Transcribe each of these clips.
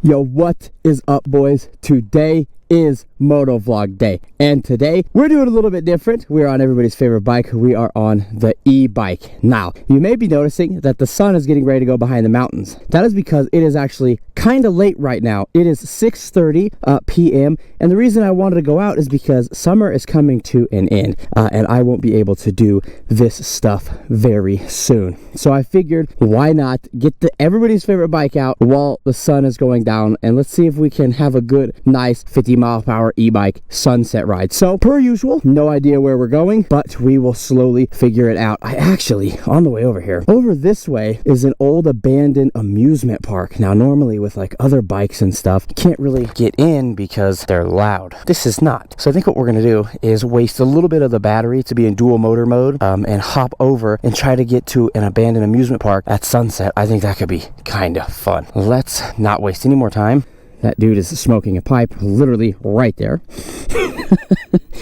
Yo, what is up, boys? Today is motovlog day, and today we're doing a little bit different. We're on everybody's favorite bike. We are on the e-bike. Now, you may be noticing that the sun is getting ready to go behind the mountains. That is because it is actually kind of late right now. It is 6:30 p.m. and the reason I wanted to go out is because summer is coming to an end, and I won't be able to do this stuff very soon. So I figured, why not get everybody's favorite bike out while the sun is going down, and let's see if we can have a good, nice 50-mile-per-hour e-bike sunset ride. So per usual, no idea where we're going, but we will slowly figure it out. I actually, on the way over here, over this way is an old abandoned amusement park. Now normally with like other bikes and stuff, you can't really get in because they're loud. This is not. So I think what we're gonna do is waste a little bit of the battery to be in dual motor mode, and hop over and try to get to an abandoned amusement park at sunset. I think that could be kind of fun. Let's not waste any more time. That dude is smoking a pipe literally right there.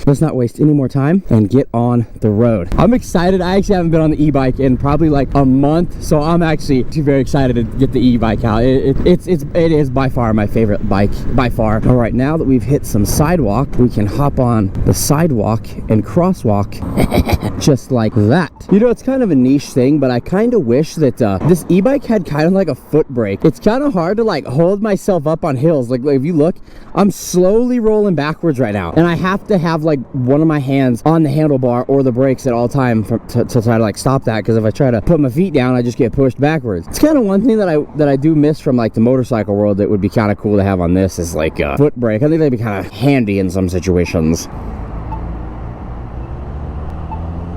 Let's not waste any more time and get on the road. I'm excited. I actually haven't been on the e-bike in probably like a month, so I'm actually very excited to get the e-bike out. It is by far my favorite bike, by far. All right, now that we've hit some sidewalk, we can hop on the sidewalk and crosswalk just like that. You know, it's kind of a niche thing, but I kind of wish that this e-bike had kind of like a foot brake. It's kind of hard to like hold myself up on hills. Like if you look, I'm slowly rolling backwards right now, and I have to have like one of my hands on the handlebar or the brakes at all time to try to like stop that, because if I try to put my feet down, I just get pushed backwards. It's kind of one thing that I do miss from like the motorcycle world that would be kind of cool to have on this, is like a foot brake. I think that'd be kind of handy in some situations.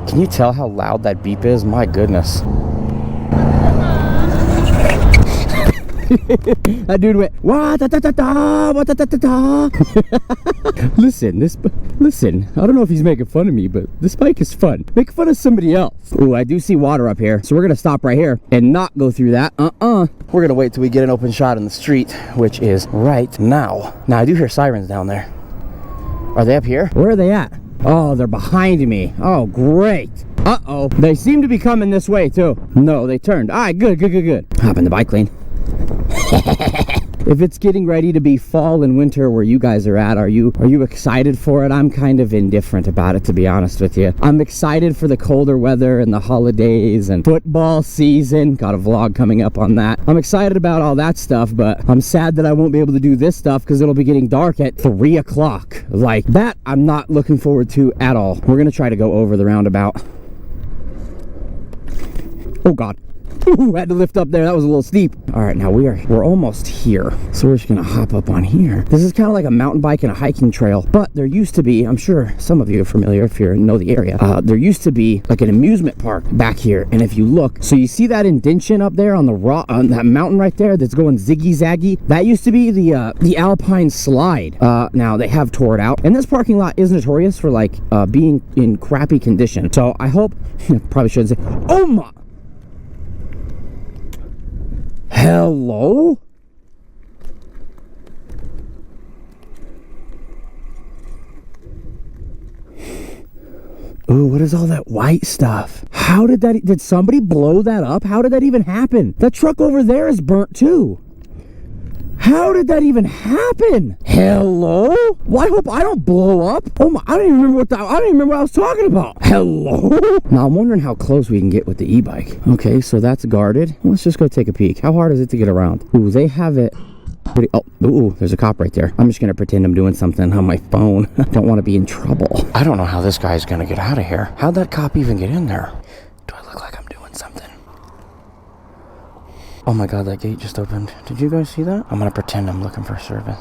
Can you tell how loud that beep is? My goodness. That dude went wah da da da da wah da da da da. Listen, I don't know if he's making fun of me, but this bike is fun. Make fun of somebody else. Ooh, I do see water up here, so we're gonna stop right here and not go through that. We're gonna wait till we get an open shot in the street, which is right now. Now I do hear sirens down there. Are they up here? Where are they at? Oh, they're behind me. Oh, great. Uh-oh, they seem to be coming this way too. No, they turned. All right, good. Hop in the bike lane. If it's getting ready to be fall and winter where you guys are at, are you excited for it? I'm kind of indifferent about it, to be honest with you. I'm excited for the colder weather and the holidays and football season. Got a vlog coming up on that. I'm excited about all that stuff, but I'm sad that I won't be able to do this stuff because it'll be getting dark at 3 o'clock. Like that, I'm not looking forward to at all. We're gonna try to go over the roundabout. Oh God. Ooh, had to lift up there. That was a little steep. All right, now we're almost here. So we're just gonna hop up on here. This is kind of like a mountain bike and a hiking trail, but there used to be, I'm sure some of you are familiar if you know the area, there used to be like an amusement park back here. And if you look, so you see that indention up there on the rock, on that mountain right there that's going ziggy zaggy? That used to be the Alpine slide. Now they have tore it out, and this parking lot is notorious for like being in crappy condition. So I hope, probably shouldn't say, oh my, hello? Ooh, what is all that white stuff? How did somebody blow that up? How did that even happen? That truck over there is burnt too. How did that even happen? Hello? Well, I hope I don't blow up. Oh my, I don't even remember what I was talking about. Hello? Now I'm wondering how close we can get with the e-bike. Okay, so that's guarded. Let's just go take a peek. How hard is it to get around? Ooh, they have it pretty, oh, ooh, there's a cop right there. I'm just gonna pretend I'm doing something on my phone. Don't want to be in trouble. I don't know how this guy's gonna get out of here. How'd that cop even get in there? Do I look like I'm doing something? Oh my God, that gate just opened. Did you guys see that? I'm gonna pretend I'm looking for service.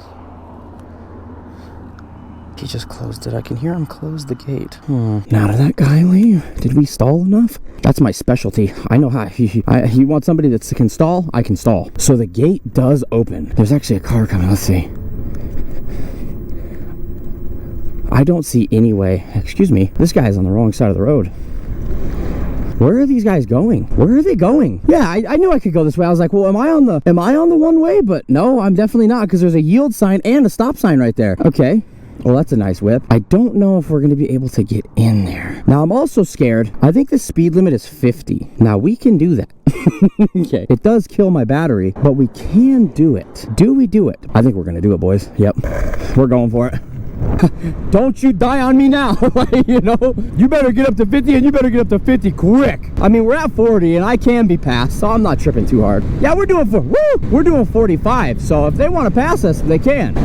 He just closed it. I can hear him close the gate. Now did that guy leave? Did we stall enough? That's my specialty. I know how. You want somebody that can stall? I can stall. So the gate does open. There's actually a car coming. Let's see. I don't see any way. Excuse me. This guy's on the wrong side of the road. Where are these guys going? Where are they going? Yeah, I knew I could go this way. I was like, well, am I on the one way? But no, I'm definitely not, because there's a yield sign and a stop sign right there. Okay. Well, that's a nice whip. I don't know if we're going to be able to get in there. Now, I'm also scared. I think the speed limit is 50. Now, we can do that. Okay. It does kill my battery, but we can do it. Do we do it? I think we're going to do it, boys. Yep. We're going for it. Don't you die on me now. You know, you better get up to 50 and you better get up to 50 quick. I mean, we're at 40 and I can be passed, so I'm not tripping too hard. Yeah, we're doing we're doing 45, so if they want to pass us, they can.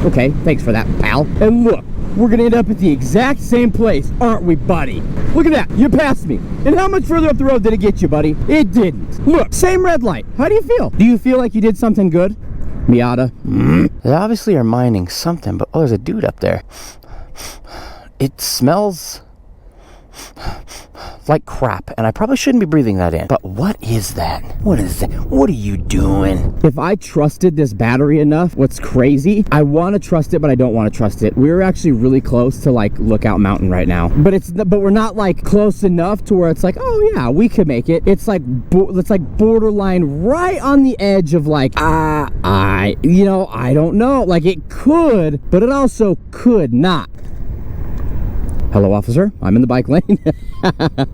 Okay, thanks for that, pal. And look, we're gonna end up at the exact same place, aren't we, buddy? Look at that, you passed me. And how much further up the road did it get you, buddy? It didn't. Look, same red light. How do you feel? Do you feel like you did something good? Miata. They obviously are mining something, but oh, there's a dude up there. It smells like crap, and I probably shouldn't be breathing that in. But what is that? What is that? What are you doing? If I trusted this battery enough, what's crazy, I want to trust it, but I don't want to trust it. We're actually really close to like Lookout Mountain right now, but we're not like close enough to where it's like, oh yeah, we could make it. It's like borderline right on the edge of like, I don't know. Like it could, but it also could not. Hello, officer. I'm in the bike lane.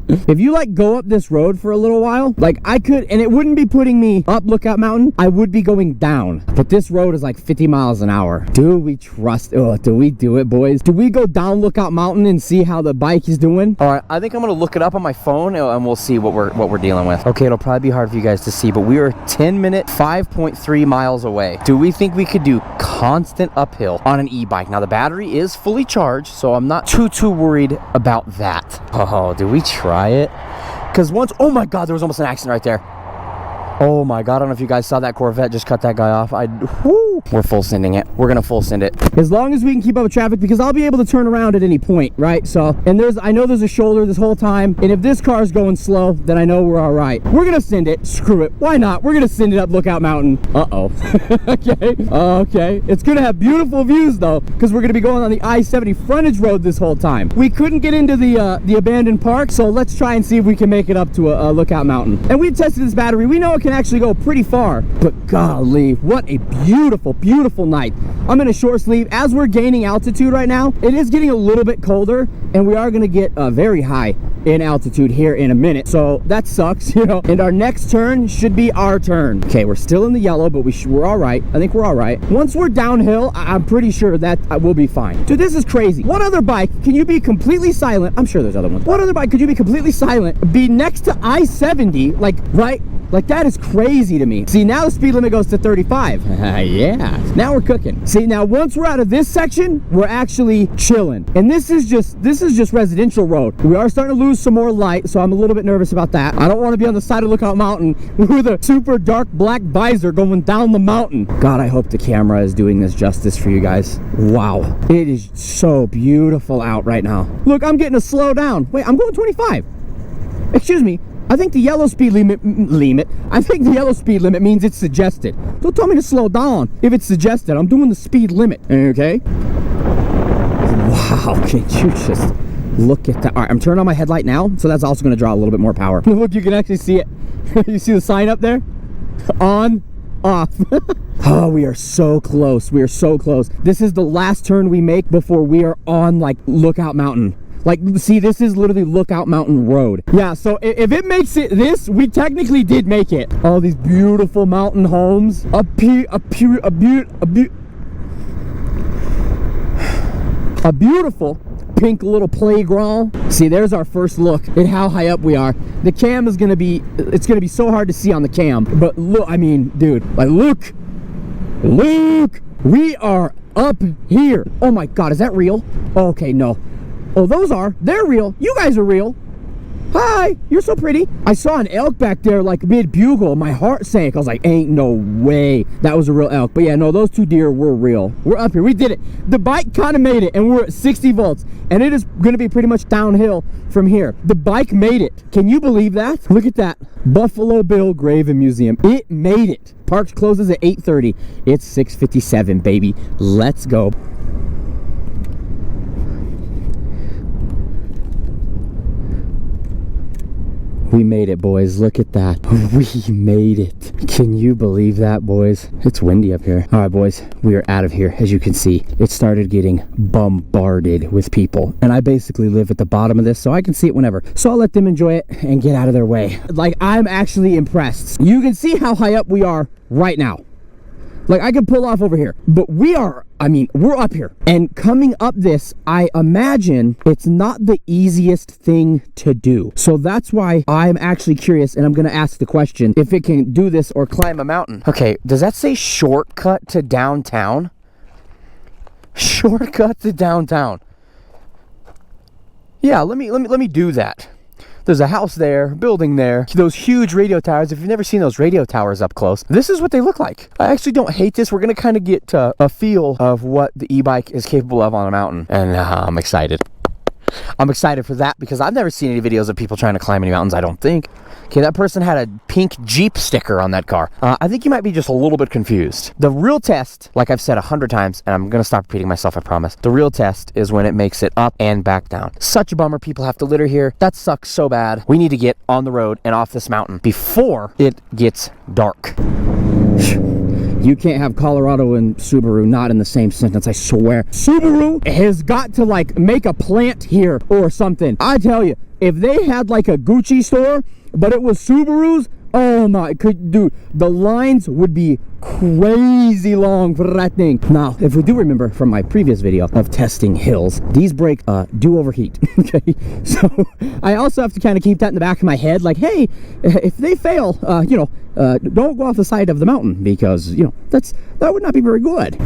If you like go up this road for a little while, like I could, and it wouldn't be putting me up Lookout Mountain, I would be going down. But this road is like 50 miles an hour. Do we trust? Oh, do we do it, boys? Do we go down Lookout Mountain and see how the bike is doing? All right, I think I'm gonna look it up on my phone and we'll see what we're dealing with. Okay, it'll probably be hard for you guys to see, but we are 10-minute, 5.3 miles away. Do we think we could do constant uphill on an e-bike? Now the battery is fully charged, so I'm not too worried about that. Oh, do we try it? Because once, oh my God, there was almost an accident right there. Oh my God, I don't know if you guys saw that Corvette just cut that guy off. We're full sending it. We're gonna full send it. As long as we can keep up with traffic, because I'll be able to turn around at any point, right? So, and I know there's a shoulder this whole time, and if this car is going slow, then I know we're all right. We're gonna send it. Screw it. Why not? We're gonna send it up Lookout Mountain. Uh-oh. Okay. It's gonna have beautiful views though, because we're gonna be going on the I-70 frontage road this whole time. We couldn't get into the abandoned park, so let's try and see if we can make it up to a Lookout Mountain. And we've tested this battery. We know it can actually go pretty far, but golly, what a beautiful night. I'm in a short sleeve. As we're gaining altitude right now, it is getting a little bit colder, and we are going to get very high in altitude here in a minute, so that sucks, you know. And our next turn should be our turn. Okay, we're still in the yellow, but we're all right. I think we're all right. Once we're downhill, I'm pretty sure that we'll be fine. Dude, this is crazy. What other bike can you be completely silent? I'm sure there's other ones. What other bike could you be completely silent, be next to I-70, like right? Like that is crazy to me. See, now the speed limit goes to 35. Yeah, now we're cooking. See, now once we're out of this section, we're actually chilling. And this is just residential road. We are starting to lose some more light, so I'm a little bit nervous about that. I don't want to be on the side of Lookout Mountain with a super dark black visor going down the mountain. God, I hope the camera is doing this justice for you guys. Wow, it is so beautiful out right now. Look, I'm getting a slow down. Wait, I'm going 25. Excuse me. I think the yellow speed limit, I think the yellow speed limit means it's suggested. Don't tell me to slow down if it's suggested. I'm doing the speed limit, okay? Wow, can you just look at that? All right, I'm turning on my headlight now, so that's also going to draw a little bit more power. Look, you can actually see it. You see the sign up there? On, off. Oh, we are so close. We are so close. This is the last turn we make before we are on, like, Lookout Mountain. Like, see, this is literally Lookout Mountain Road. Yeah, so if it makes it this, we technically did make it. All these beautiful mountain homes. A beautiful pink little playground. See, there's our first look at how high up we are. The cam is gonna be, it's gonna be so hard to see on the cam. But look, I mean, dude, like, look, we are up here. Oh my God, is that real? Okay, no. Oh, they're real. You guys are real. Hi, you're so pretty. I saw an elk back there like mid-bugle. My heart sank. I was like, ain't no way that was a real elk. But yeah, no, those two deer were real. We're up here. We did it. The bike kind of made it, and we're at 60 volts. And it is going to be pretty much downhill from here. The bike made it. Can you believe that? Look at that. Buffalo Bill Grave and Museum. It made it. Park closes at 8:30. It's 6:57, baby. Let's go. We made it, boys. Look at that. We made it. Can you believe that, boys? It's windy up here. All right, boys, we are out of here. As you can see, it started getting bombarded with people, and I basically live at the bottom of this, so I can see it whenever. So I'll let them enjoy it and get out of their way. Like, I'm actually impressed. You can see how high up we are right now. Like, I can pull off over here, but we are, I mean, we're up here. And coming up this, I imagine it's not the easiest thing to do. So that's why I'm actually curious, and I'm going to ask the question if it can do this or climb a mountain. Okay, does that say shortcut to downtown? Shortcut to downtown. Yeah, let me do that. There's a house there, building there, those huge radio towers. If you've never seen those radio towers up close, this is what they look like. I actually don't hate this. We're going to kind of get a feel of what the e-bike is capable of on a mountain, and I'm excited. I'm excited for that because I've never seen any videos of people trying to climb any mountains, I don't think. Okay, that person had a pink Jeep sticker on that car. I think you might be just a little bit confused. The real test, like I've said 100 times, and I'm going to stop repeating myself, I promise. The real test is when it makes it up and back down. Such a bummer people have to litter here. That sucks so bad. We need to get on the road and off this mountain before it gets dark. You can't have Colorado and Subaru not in the same sentence, I swear. Subaru has got to, like, make a plant here or something. I tell you, if they had, like, a Gucci store, but it was Subarus, oh my, dude, the lines would be crazy long for that thing. Now, if we do remember from my previous video of testing hills, these brakes do overheat, okay? So I also have to kind of keep that in the back of my head, like, hey, if they fail, you know, don't go off the side of the mountain because, you know, that would not be very good.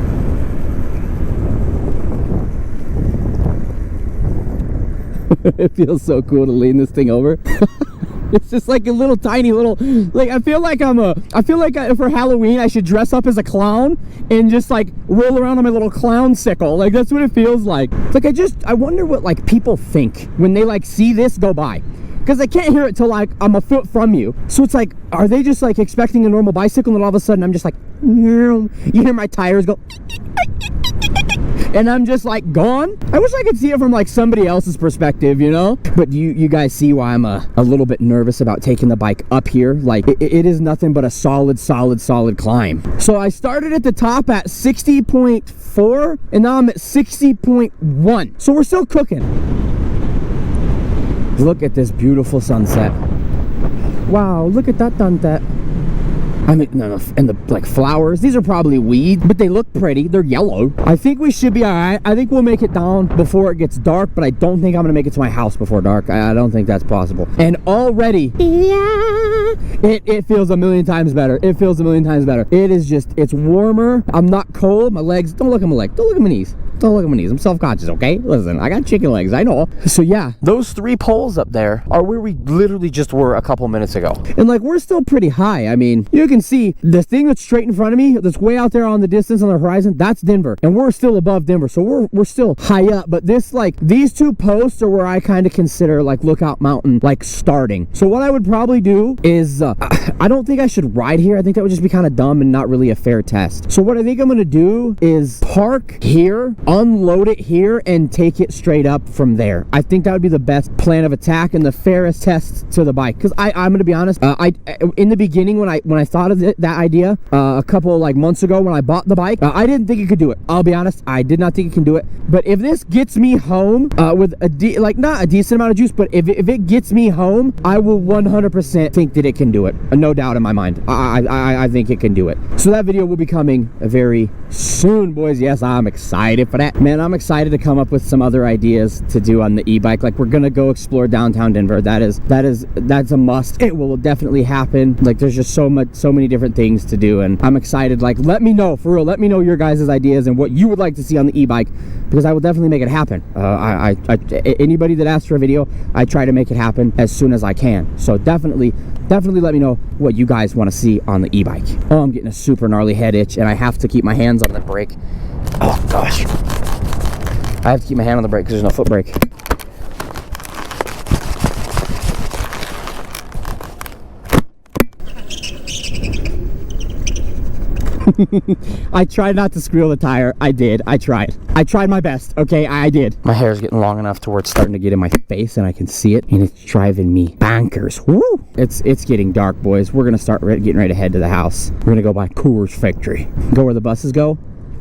It feels so cool to lean this thing over. It's just like a little tiny little, like, I feel like for Halloween I should dress up as a clown and just like roll around on my little clown sickle. Like, that's what it feels like. It's like, I wonder what like people think when they like see this go by. Because I can't hear it till like I'm a foot from you. So it's like, are they just like expecting a normal bicycle and all of a sudden I'm just like, you hear my tires go, and I'm just like gone. I wish I could see it from like somebody else's perspective, you know? But you guys see why I'm a little bit nervous about taking the bike up here. Like, it is nothing but a solid climb. So I started at the top at 60.4 and now I'm at 60.1. So we're still cooking. Look at this beautiful sunset. Wow, look at that sunset. I mean, no, and the like flowers, these are probably weeds, but they look pretty. They're yellow. I think we should be all right. I think we'll make it down before it gets dark, but I don't think I'm gonna make it to my house before dark. I don't think that's possible. And already, it feels a million times better. It feels a million times better. It is just, it's warmer. I'm not cold. My legs, don't look at my legs. Don't look at my knees. Don't look at my knees. I'm self-conscious, okay? Listen, I got chicken legs, I know. So yeah, those 3 poles up there are where we literally just were a couple minutes ago. And like, we're still pretty high. I mean, you can see the thing that's straight in front of me, that's way out there on the distance on the horizon, that's Denver. And we're still above Denver, so we're still high up. But this, like, these 2 posts are where I kind of consider, like, Lookout Mountain, like, starting. So what I would probably do is, I don't think I should ride here. I think that would just be kind of dumb and not really a fair test. So what I think I'm going to do is park here, unload it here, and take it straight up from there. I think that would be the best plan of attack and the fairest test to the bike. Because I'm going to be honest, in the beginning when I thought of that idea a couple like months ago when I bought the bike, I didn't think it could do it. I'll be honest, I did not think it can do it. But if this gets me home with like not a decent amount of juice, but if it gets me home, I will 100% think that it can do it. No doubt in my mind. I think it can do it. So that video will be coming very soon, boys. Yes, I'm excited for that. Man, I'm excited to come up with some other ideas to do on the e-bike. Like, we're gonna go explore downtown Denver. That's a must. It will definitely happen. Like, there's just so many different things to do, and I'm excited. Like, let me know, for real, let me know your guys' ideas and what you would like to see on the e-bike, because I will definitely make it happen. Anybody that asks for a video, I try to make it happen as soon as I can. So definitely let me know what you guys want to see on the e-bike. Oh, I'm getting a super gnarly head itch, and I have to keep my hands on the brake. Oh gosh, I have to keep my hand on the brake because there's no foot brake. I tried not to squeal the tire. I did. I tried my best. Okay, I did. My hair is getting long enough to where it's starting to get in my face and I can see it, and it's driving me bonkers. Woo! It's getting dark, boys. We're gonna start getting ready to head to the house. We're gonna go by Coors Factory. Go where the buses go.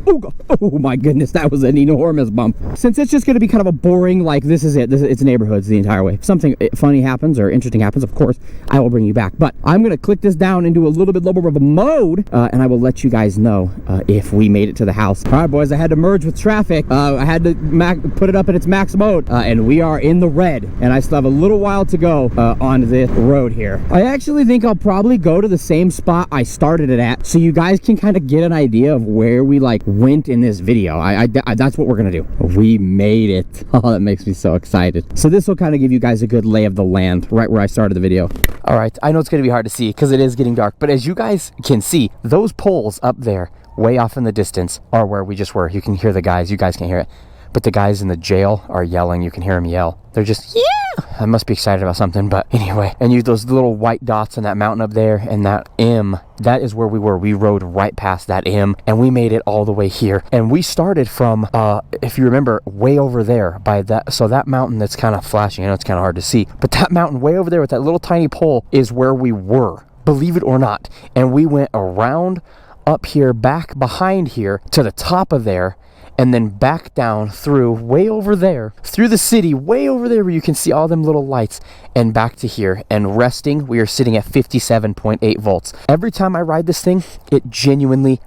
Oh my goodness, that was an enormous bump. Since it's just going to be kind of a boring, like, this is it, it's neighborhoods the entire way. If something funny happens or interesting happens, of course, I will bring you back. But I'm going to click this down into a little bit lower of a mode, and I will let you guys know if we made it to the house. All right, boys, I had to merge with traffic. I had to put it up in its max mode, and we are in the red. And I still have a little while to go on this road here. I actually think I'll probably go to the same spot I started it at, so you guys can kind of get an idea of where we, like, went in this video. That's what we're gonna do. We made it. Oh, that makes me so excited. So this will kind of give you guys a good lay of the land right where I started the video. All right, I know it's gonna be hard to see because it is getting dark, but as you guys can see, those poles up there way off in the distance are where we just were. You can hear the guys. You guys can't hear it, but the guys in the jail are yelling. You can hear them yell. They're just, yeah! I must be excited about something, but anyway. And those little white dots on that mountain up there and that M, that is where we were. We rode right past that M, and we made it all the way here. And we started from, if you remember, way over there by that. So that mountain that's kind of flashing, I know it's kind of hard to see, but that mountain way over there with that little tiny pole is where we were, believe it or not. And we went around up here, back behind here to the top of there, and then back down through way over there, through the city, way over there where you can see all them little lights, and back to here. And resting, we are sitting at 57.8 volts. Every time I ride this thing, it genuinely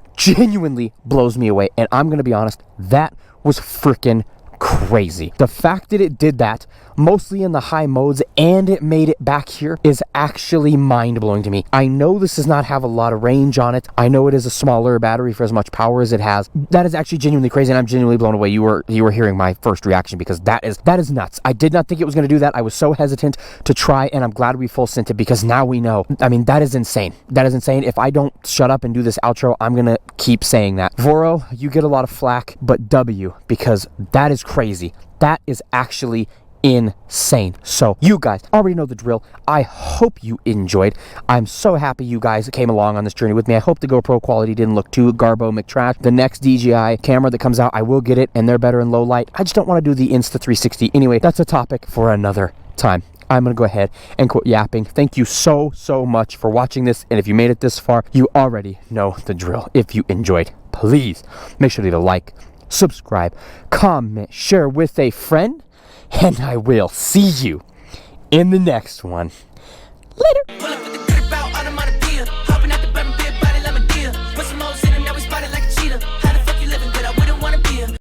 blows me away. And I'm gonna be honest, that was freaking crazy. The fact that it did that mostly in the high modes and it made it back here is actually mind-blowing to me. I know this does not have a lot of range on it. I know it is a smaller battery for as much power as it has. That is actually genuinely crazy, and I'm genuinely blown away. You were hearing my first reaction, because that is nuts. I did not think it was going to do that. I was so hesitant to try, and I'm glad we full sent it, because now we know. I mean, that is insane. That is insane. If I don't shut up and do this outro, I'm going to keep saying that. Voro, you get a lot of flack, but W, because that is crazy. That is actually insane. So you guys already know the drill. I hope you enjoyed. I'm so happy you guys came along on this journey with me. I hope the GoPro quality didn't look too garbo McTrash. The next DJI camera that comes out, I will get it, and they're better in low light. I just don't want to do the Insta360. Anyway, that's a topic for another time. I'm going to go ahead and quit yapping. Thank you so much for watching this, and if you made it this far, you already know the drill. If you enjoyed, please make sure to leave a like, subscribe, comment, share with a friend, and I will see you in the next one. Later.